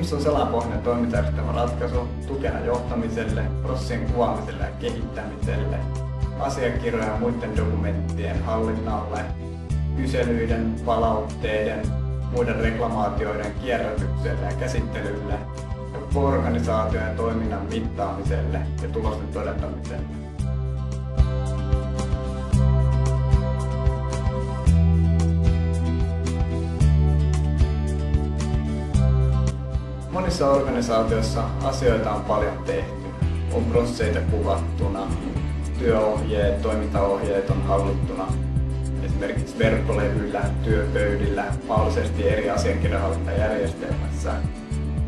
IMS on selainpohjainen toimintajärjestelmän ratkaisu tukena johtamiselle, prosessien kuvaamiselle ja kehittämiselle, asiakirjojen ja muiden dokumenttien hallinnalle, kyselyiden, palautteiden, muiden reklamaatioiden kierrätykselle ja käsittelylle ja koko organisaation ja toiminnan mittaamiselle ja tulosten todentamiselle. Monissa organisaatioissa asioita on paljon tehty. On prosesseita kuvattuna, työohjeet, toimintaohjeet on hallittuna. Esimerkiksi verkkolevyillä, työpöydillä, mahdollisesti eri asiakirjahallintajärjestelmässä.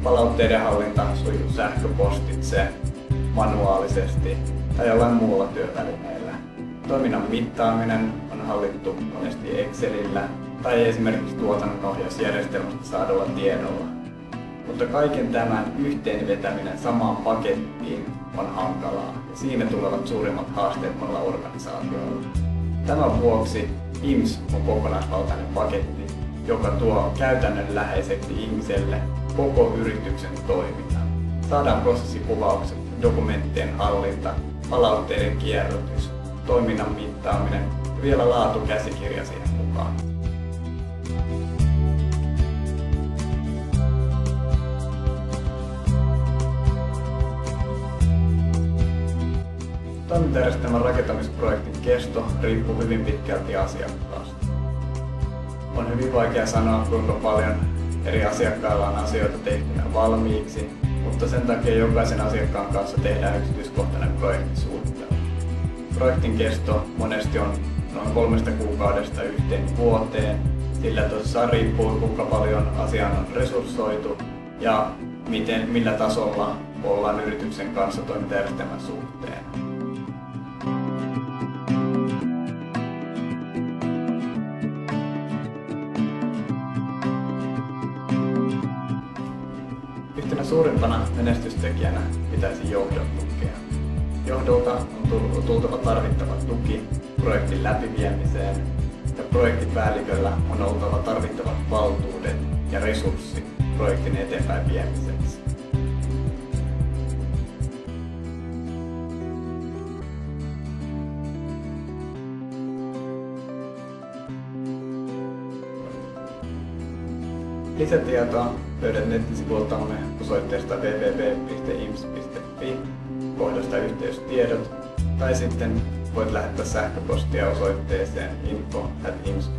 Palautteiden hallinta sujuu sähköpostitse, manuaalisesti tai jollain muulla työvälineellä. Toiminnan mittaaminen on hallittu monesti Excelillä tai esimerkiksi tuotannonohjausjärjestelmästä saadulla tiedolla. Mutta kaiken tämän yhteenvetäminen samaan pakettiin on hankalaa ja siinä tulevat suurimmat haasteet monella organisaatioilla. Tämän vuoksi IMS on kokonaisvaltainen paketti, joka tuo käytännönläheiseksi ihmiselle koko yrityksen toiminnan. Saadaan prosessikuvaukset, dokumenttien hallinta, palautteiden kierrätys, toiminnan mittaaminen ja vielä laatukäsikirja siihen mukaan. Toimintajärjestelmän rakentamisprojektin kesto riippuu hyvin pitkälti asiakkaasta. On hyvin vaikea sanoa, kuinka paljon eri asiakkailla on asioita tehtynä valmiiksi, mutta sen takia jokaisen asiakkaan kanssa tehdään yksityiskohtainen projektisuunnittelu. Projektin kesto monesti on noin 3 kuukaudesta 1 vuoteen, sillä tosiaan riippuu kuinka paljon asiaan on resurssoitu ja millä tasolla ollaan yrityksen kanssa toimintajärjestelmän suhteen. Yhtenä suurimpana menestystekijänä pitäisi johdon tukea. Johdolta on tultava tarvittava tuki projektin läpiviemiseen ja projektipäälliköllä on oltava tarvittavat valtuudet ja resurssit projektin eteenpäin viemiseksi. Lisätietoa löydät nettisivuiltamme osoitteesta www.ims.fi kohdasta yhteystiedot tai sitten voit lähettää sähköpostia osoitteeseen info@ims.fi.